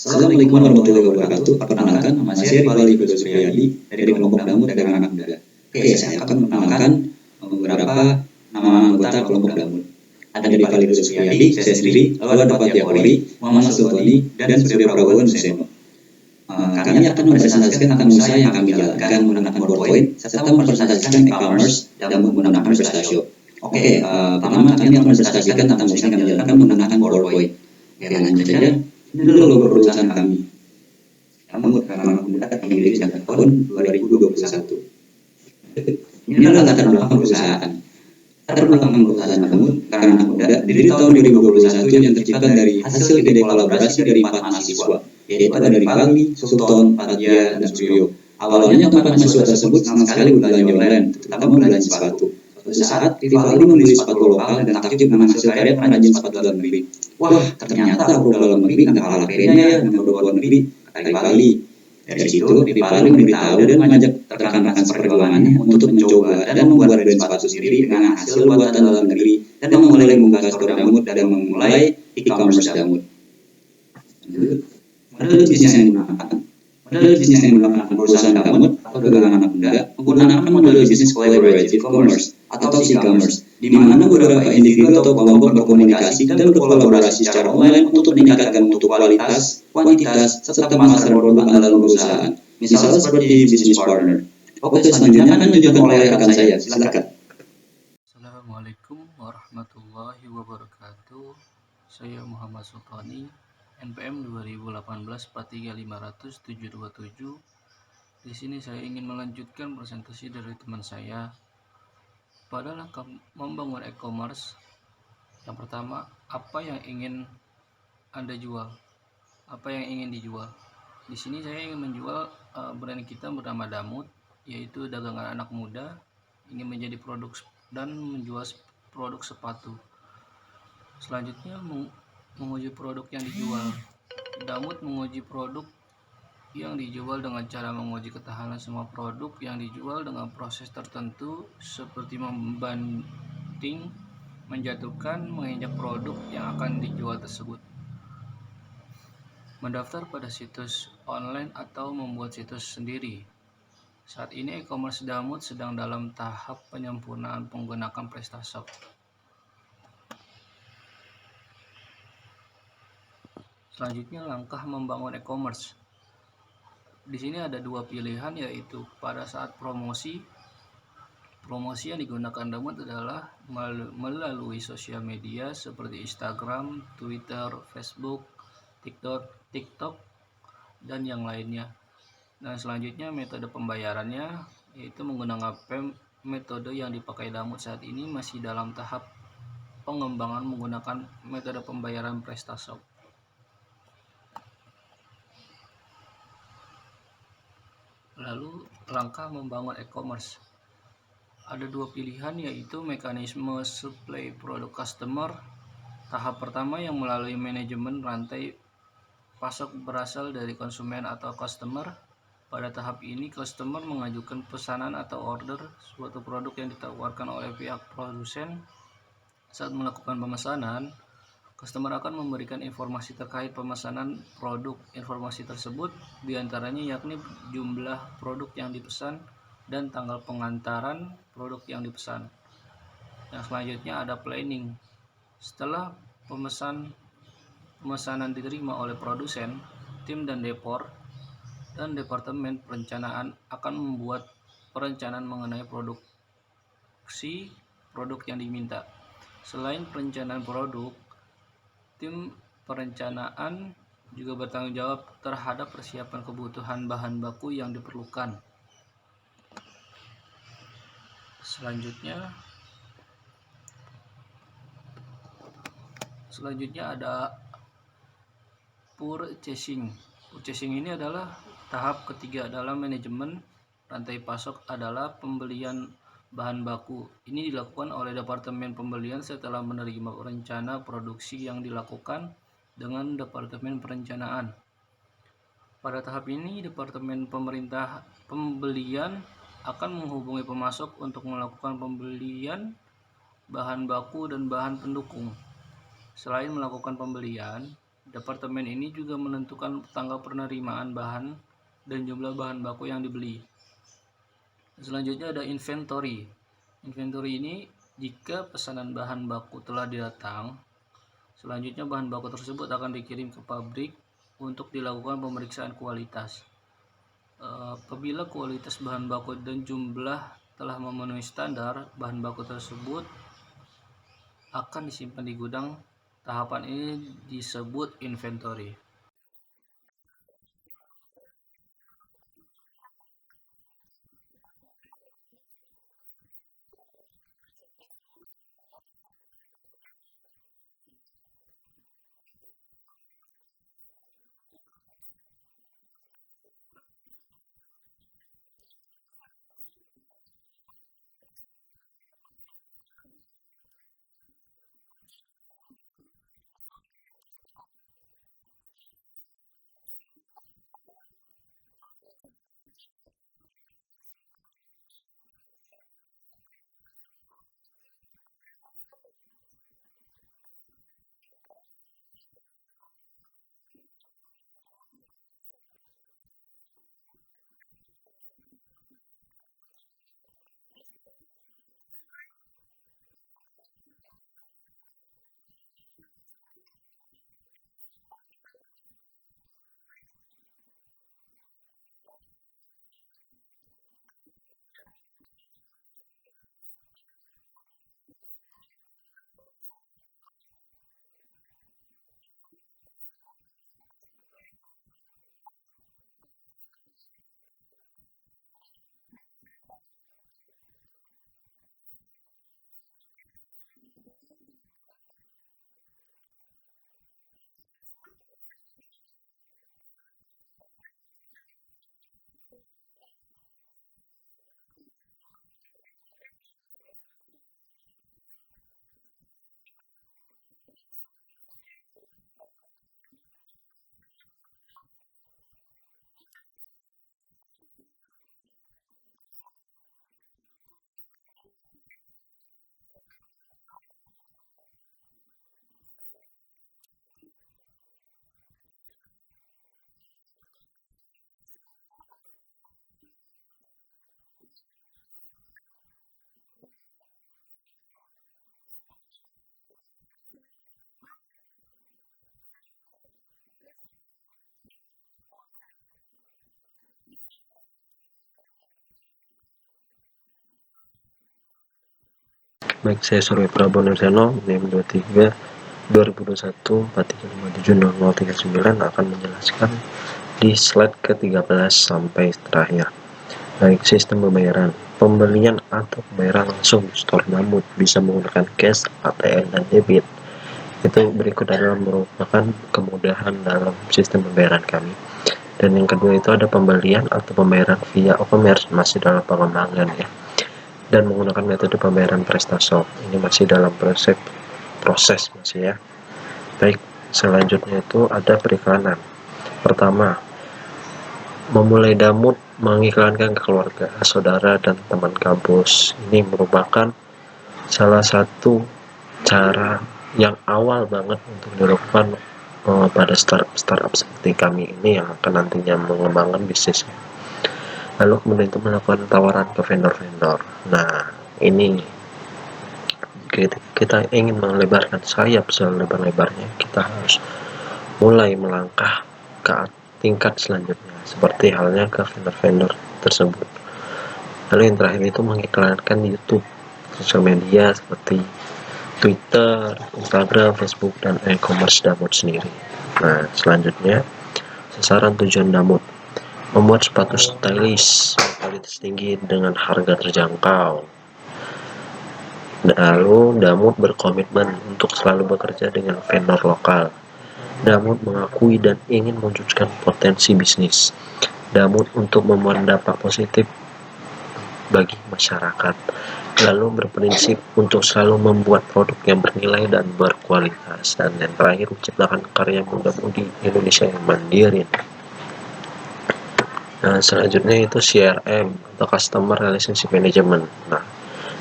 Assalamualaikum warahmatullahi wabarakatuh. Perkenalkan, nama saya Rifali Firdaus Supriyadi dari kelompok Damut Dagang Anak Muda. Oke, saya akan memperkenalkan beberapa nama anggota kelompok Damut. Ada Rifali Firdaus Supriyadi, saya sendiri, lalu ada Fatia Hori, Muhammad Sultoni, dan Surya Prabowo Nuseno. Kami akan mempresentasikan tentang usaha yang kami jalankan menggunakan PowerPoint serta mempresentasikan e-commerce dan menggunakan PrestaShop. Oke, pertama kami akan mempresentasikan tentang usaha yang kami jalankan menggunakan PowerPoint. Oke, lanjut saja. Ini dulu logo perusahaan kami. Damut Dagang Anak Muda berdiri sejak tahun 2021. Ini adalah latar belakang perusahaan. Latar belakang perusahaan Damut Dagang Anak Muda berdiri tahun 2021 yang tercipta dari hasil ide kolaborasi dari 4 mahasiswa, yaitu ada Rifali, Sultan, Fatia, dan Suryo. Awalnya tempat mahasiswa tersebut sama sekali belanja online, terutama belanja sepatu. Suatu saat, Rifali membeli sepatu lokal dan takjub menghasil karya pengrajin sepatu dalam negeri. Wah, ternyata produk dalam negeri nggak kalah kerennya ya dengan produk luar negeri, kata Rifali. Dari situ, Rifali memberitahu dan mengajak rekan-rekan seperjuangannya untuk mencoba dan membuat brand sepatu sendiri dengan hasil buatan dalam negeri dan memulai membuka store Damut dan memulai e-commerce Damut. Model bisnis yang digunakan perusahaan Damut atau Dagang Anak Muda menggunakan model bisnis collaborative commerce atau e-commerce, di mana beberapa individu atau kelompok berkomunikasi dan berkolaborasi secara online untuk meningkatkan mutu kualitas, kuantitas, serta pemasaran produk andalan perusahaan. Misalnya seperti business partner. Oke, selanjutnya akan ditunjukkan oleh rekan saya. Silakan. Assalamualaikum warahmatullahi wabarakatuh. Saya Muhammad Sultani, NPM 2018-43500-727. Di sini saya ingin melanjutkan presentasi dari teman saya. Pada langkah membangun e-commerce, yang pertama, apa yang ingin Anda jual? Apa yang ingin dijual? Di sini saya ingin menjual brand kita bernama Damut, yaitu dagangan anak muda, ingin menjadi produk dan menjual produk sepatu. Selanjutnya menguji produk yang dijual. Damut menguji produk yang dijual dengan cara menguji ketahanan semua produk yang dijual dengan proses tertentu seperti membanding, menjatuhkan, menginjak produk yang akan dijual tersebut, mendaftar pada situs online atau membuat situs sendiri. Saat ini e-commerce Damut sedang dalam tahap penyempurnaan menggunakan PrestaShop. Selanjutnya langkah membangun e-commerce. Di sini ada dua pilihan, yaitu pada saat promosi yang digunakan Damut adalah melalui sosial media seperti Instagram, Twitter, Facebook, TikTok, dan yang lainnya. Nah, selanjutnya metode pembayarannya yaitu menggunakan metode yang dipakai Damut saat ini masih dalam tahap pengembangan menggunakan metode pembayaran PrestaShop. Lalu langkah membangun e-commerce. Ada dua pilihan, yaitu mekanisme supply produk customer. Tahap pertama yang melalui manajemen rantai pasok berasal dari konsumen atau customer. Pada tahap ini, customer mengajukan pesanan atau order suatu produk yang ditawarkan oleh pihak produsen. Saat melakukan pemesanan, customer akan memberikan informasi terkait pemesanan produk. Informasi tersebut diantaranya yakni jumlah produk yang dipesan dan tanggal pengantaran produk yang dipesan. Yang selanjutnya ada planning. Setelah pemesanan diterima oleh produsen, tim dan departemen perencanaan akan membuat perencanaan mengenai produksi produk yang diminta. Selain perencanaan produk, tim perencanaan juga bertanggung jawab terhadap persiapan kebutuhan bahan baku yang diperlukan. Selanjutnya ada purchasing. Purchasing ini adalah tahap ketiga dalam manajemen rantai pasok adalah pembelian bahan baku. Ini dilakukan oleh Departemen Pembelian setelah menerima rencana produksi yang dilakukan dengan Departemen Perencanaan. Pada tahap ini, Departemen Pembelian akan menghubungi pemasok untuk melakukan pembelian bahan baku dan bahan pendukung. Selain melakukan pembelian, Departemen ini juga menentukan tanggal penerimaan bahan dan jumlah bahan baku yang dibeli. Selanjutnya ada inventory. Inventory ini jika pesanan bahan baku telah datang, selanjutnya bahan baku tersebut akan dikirim ke pabrik untuk dilakukan pemeriksaan kualitas. Apabila kualitas bahan baku dan jumlah telah memenuhi standar, bahan baku tersebut akan disimpan di gudang. Tahapan ini disebut inventory. Baik, saya Surya Prabowo Nursiano, NIM 23 2021 435700039 akan menjelaskan di slide ke-13 sampai terakhir. Baik, sistem pembayaran. Pembelian atau pembayaran langsung di store Damut bisa menggunakan cash, ATM, dan debit. Itu berikut adalah merupakan kemudahan dalam sistem pembayaran kami. Dan yang kedua itu ada pembelian atau pembayaran via e-commerce, masih dalam pengembangan ya. Dan menggunakan metode pembayaran PrestaShop. Ini masih dalam proses masih ya. Baik, selanjutnya itu ada periklanan. Pertama, memulai Damut mengiklankan ke keluarga, saudara, dan teman kampus. Ini merupakan salah satu cara yang awal banget untuk dilakukan pada startup seperti kami ini yang akan nantinya mengembangkan bisnisnya. Lalu kemudian itu melakukan tawaran ke vendor-vendor. Nah, ini kita ingin melebarkan sayap selebar-lebarnya, kita harus mulai melangkah ke tingkat selanjutnya, seperti halnya ke vendor-vendor tersebut. Lalu yang terakhir itu mengiklankan di YouTube, sosial media seperti Twitter, Instagram, Facebook, dan e-commerce Damut sendiri. Nah, selanjutnya sasaran tujuan Damut membuat sepatu stylish kualitas tinggi dengan harga terjangkau. Lalu Damut berkomitmen untuk selalu bekerja dengan vendor lokal. Damut mengakui dan ingin mewujudkan potensi bisnis Damut untuk membuat dampak positif bagi masyarakat. Lalu berprinsip untuk selalu membuat produk yang bernilai dan berkualitas. Dan yang terakhir, menciptakan karya muda-mudi Indonesia yang mandiri. Nah, selanjutnya itu CRM atau Customer Relationship Management. Nah,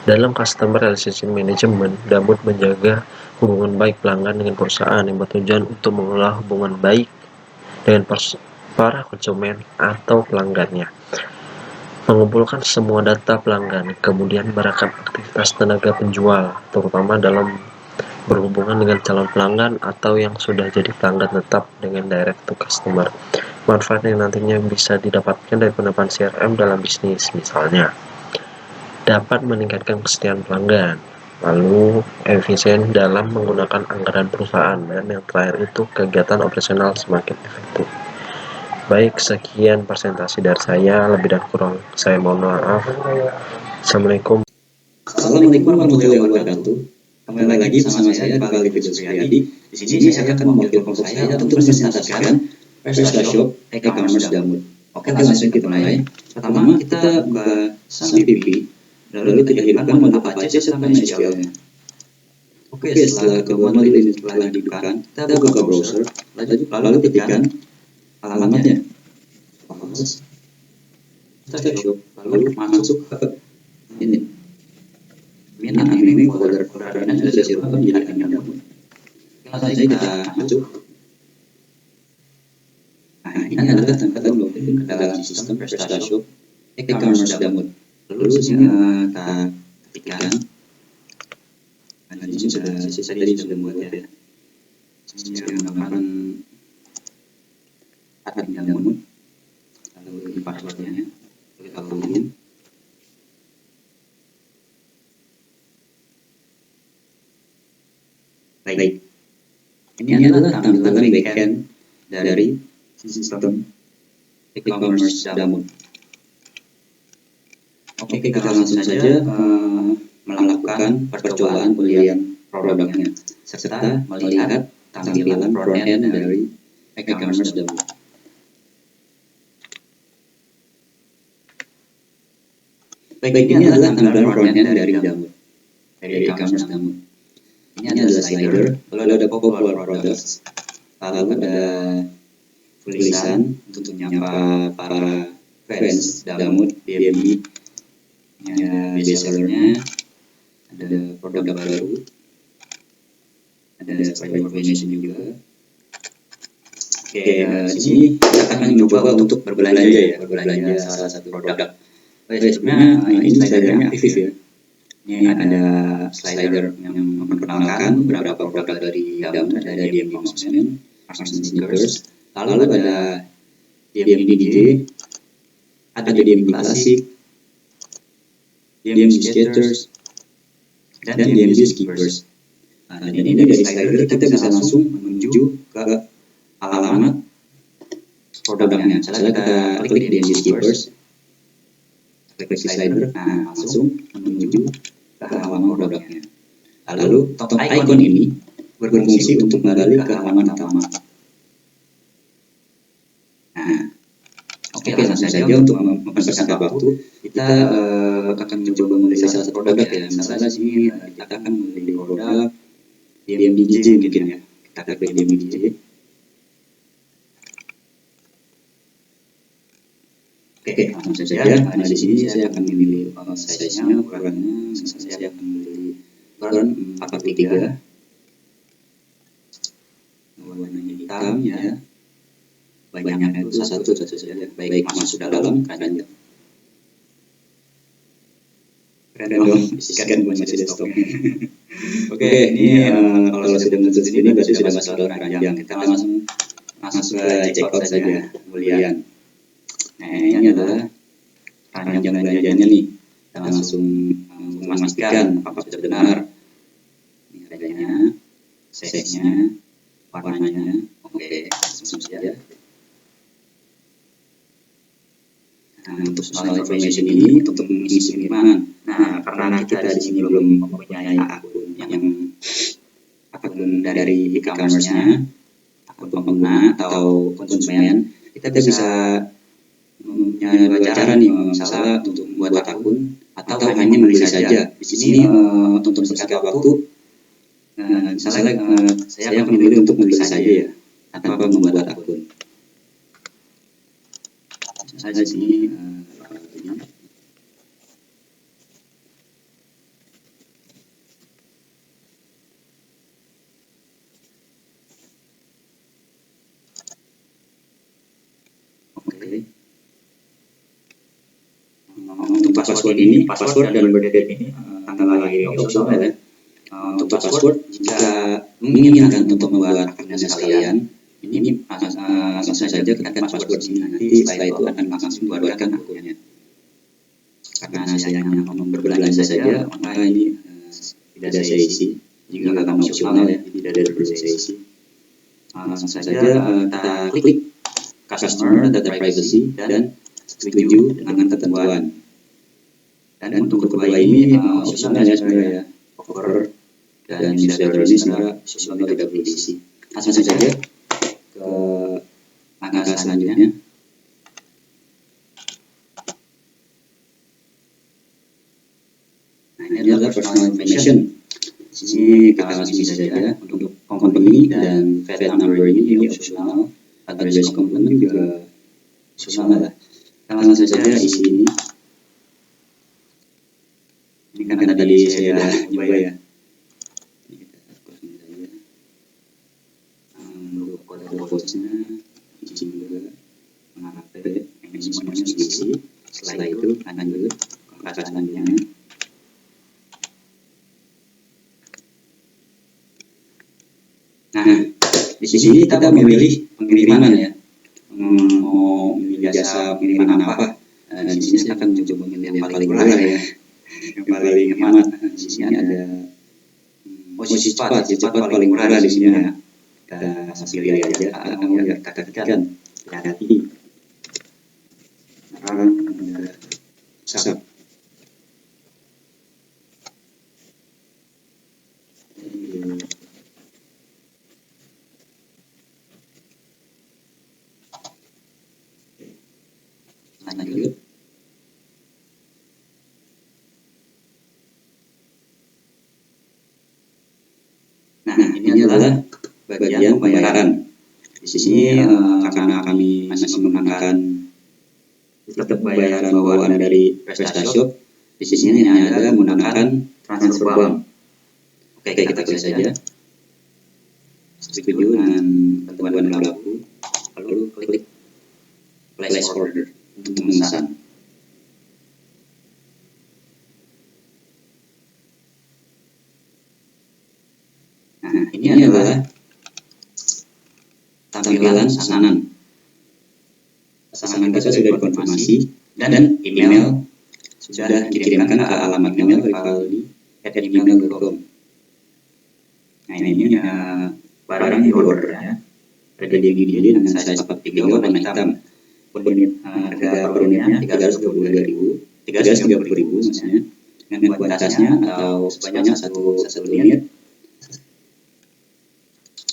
dalam Customer Relationship Management, Damut menjaga hubungan baik pelanggan dengan perusahaan yang bertujuan untuk mengelola hubungan baik dengan para konsumen atau pelanggannya. Mengumpulkan semua data pelanggan, kemudian beragam aktivitas tenaga penjual, terutama dalam berhubungan dengan calon pelanggan atau yang sudah jadi pelanggan tetap dengan direct to customer. Manfaat yang nantinya bisa didapatkan dari penerapan CRM dalam bisnis, misalnya dapat meningkatkan kesetiaan pelanggan, lalu efisien dalam menggunakan anggaran perusahaan, dan yang terakhir itu kegiatan operasional semakin efektif. Baik, sekian presentasi dari saya, lebih dan kurang saya mohon maaf. Assalamualaikum. Assalamualaikum warahmatullahi wabarakatuh. Kembali lagi bersama saya Pak Ali Firdaus Supriyadi. Di sini saya akan mewakili kelompok saya untuk mempresentasikan PrestaShop e-commerce Damut. Oke, langsung kita mulai. Pertama kita buka SunPP, lalu kita hidupkan mode Apache serta MySQL-nya. Oke, setelah kedua mode ini telah dihidupkan, kita buka browser, lalu ketikkan alamatnya PrestaShop, lalu masuk ke ini. Ini foldernya sudah saya siapkan menjadi admin Damut. Langsung saja kita masuk. Nah, ini adalah tempat login ke dalam sistem PrestaShop e-commerce Damut. Lalu di sini kita ketikkan. Nah, di sini saya tadi sudah membuat ya. Saya menggunakan admin Damut. Lalu ini passwordnya. Kita login. Baik. Ini adalah tampilan backend dari sistem e-commerce Damut. Oke, kita langsung saja melakukan percobaan pembelian produknya serta melihat tampilan front-end dari e-commerce Damut. Baik, ini adalah tampilan front-end dari Damut, dari e-commerce Damut. Ini adalah slider, lalu ada popular products, lalu ada tulisan untuk menyapa para fans Damut, DMD, ada bestsellernya, ada produk baru, ada subscriber information juga. Oke, di sini kita akan mencoba untuk berbelanja salah satu produk. Sebenarnya ini slidernya aktif ya. Ini ada slider yang memperkenalkan beberapa produk dari Damut, ada DMD Marksman, Marksman Sneakers, lalu ada DMD DJ, ada DMD Classic, DMD Skaters, dan DMD Skippers. Nah, dan ini dari slider kita bisa langsung menuju ke alamat produknya. Misalnya kita klik DMD Skippers, klik slider, nah langsung menuju ke halaman produknya. Lalu tombol icon ini berfungsi untuk kembali ke halaman utama. Nah, oke, langsung saja untuk mempersingkat waktu kita akan mencoba membeli salah satu produk ya. Misalnya di sini kita akan membeli produk DMD DJ mungkin ya. Kita klik DMD DJ. Oke, langsung saja. Nah, di sini saya akan memilih size-nya, ukurannya. Saya akan memilih ukuran 43. Warnanya hitam ya. Banyaknya itu satu saja. Baik masuk dalam keranjang. Keren dong, isikan buat masih desktop. Oke, ini kalau sudah muncul sini berarti sudah masuk dalam keranjang. Kita langsung masuk ke checkout saja, kemudian. Nah, ini adalah keranjang belanjanya nih. Kita langsung memastikan apakah sudah benar. Ini harganya, size-nya, warnanya. Oke, langsung saja. Nah, untuk soal information ini untuk mengisi pengiriman. Nah, karena kita di sini belum mempunyai akun dari e-commerce-nya, akun pengguna atau konsumen, kita bisa mempunyai dua cara nih, misalnya untuk membuat akun atau hanya membeli saja. Di sini untuk mempersingkat waktu, misalnya saya akan memilih untuk membeli saja ya, tanpa membuat akun. Saya di sini Oke. Untuk password ini, password dan birthday ini tanggal lahir ini opsional ya. Untuk password, jika menginginkan untuk membuat akun sekalian, ini langsung saja ketikkan password di sini. Nanti setelah itu akan langsung buatkan akunnya. Karena saya hanya mau berbelanja saja, maka ini tidak saya isi. Jika karena opsional ya, tidak perlu saya isi. Langsung saja kita klik customer data privacy dan setuju dengan ketentuan. Dan untuk kedua ini opsional ya sebenarnya, cover dan newsletter ini sebenarnya opsional tidak perlu diisi. Langsung saja ke langkah selanjutnya. Nah, ini adalah personal information. Di sini kita langsung isi saja. Untuk company dan VAT number ini opsional. Address company juga opsional lah. Kita langsung saja isi ini. Ini karena tadi saya sudah nyoba ya. Untuk kode-kodenya isi juga. Mengarahkan ini semuanya diisi. Setelah itu lanjut ke langkah selanjutnya. Nah, di sini kita memilih pengiriman ya. Mau memilih jasa pengiriman apa? Di sini saya akan coba memilih yang paling murah ya, yang paling hemat. Di sini ada posisi cepat paling murah di sini ya. Kita pilih aja. Atau ya kita ketikkan hati. Sap. Lanjut. Nah, ini adalah bagian pembayaran. Di sini karena kami masih menggunakan sistem pembayaran bawaan dari PrestaShop, di sini ada menggunakan transfer bank. Oke, kita klik saja. Setuju dengan ketentuan berlaku. Lalu klik place order untuk memesan. Nah, ini adalah tampilan pesanan. Pesanan kita sudah dikonfirmasi dan email sudah dikirimkan ke alamat email rivaldi@gmail.com. Nah, ini barang di order ya. Ada di gini dengan size 43 warna hitam. Harga per unitnya 330.000 maksudnya. Dengan kuantitasnya atau sebanyak satu unit.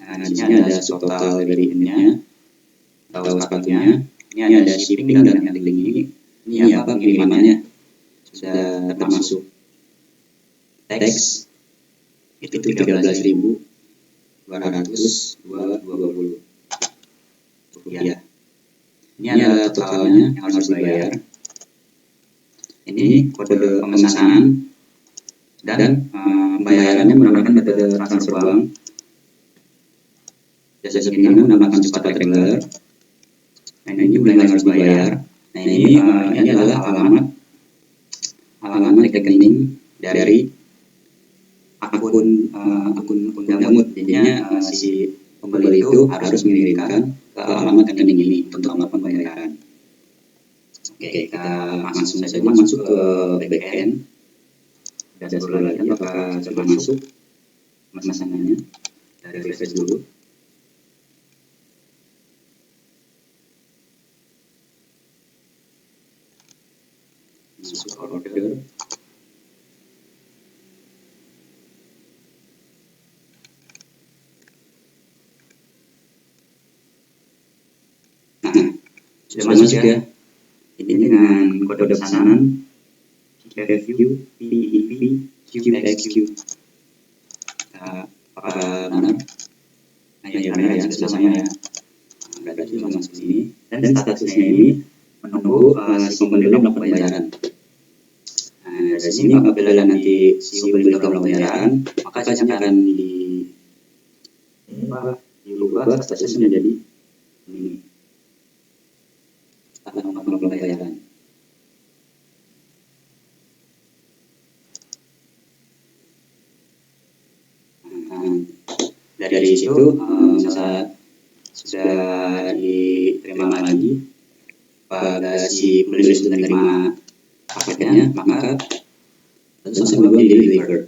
Nah, di sini ada total dari unitnya atau sepatunya. Ini ada shipping dan handling ini. Ini apa pengirimannya? Sudah termasuk tax itu 13.220 rupiah. Ini adalah totalnya yang harus dibayar. Ini kode pemesanan dan pembayarannya menggunakan metode transfer bank. Jasa pengiriman menggunakan cepat reguler. Nah, ini yang harus dibayar. Nah, ini adalah alamat rekening dari akun Damut. Jadinya si pembeli itu harus mengirimkan ke alamat rekening ini untuk melakukan pembayaran. Oke, kita langsung saja masuk ke backend. Dan dulu lagi apakah sudah masuk pemesanannya dari refresh dulu. Masuk ke order. Sudah masuk ya. Ini dengan kode pesanan QFQ PEV QXQ. Apakah benar? Nah, ya benar ya, sudah sama ya. Berarti sudah masuk sini. Dan statusnya ini menunggu si pembeli melakukan pembayaran. Nah, dari sini apabila nanti si pembeli melakukan pembayaran, maka saya akan dirubah statusnya menjadi ini. tanpa melakukan pembayaran. Dari situ misalnya sudah diterima lagi, pada si pembeli sudah menerima paketnya, maka langsung melakukan deliver.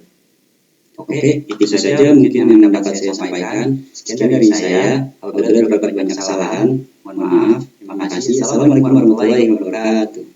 Oke, itu saja mungkin yang dapat saya sampaikan. Sekian dari saya. Apabila terdapat banyak kesalahan, mohon maaf. Terima kasih. Assalamualaikum warahmatullahi wabarakatuh.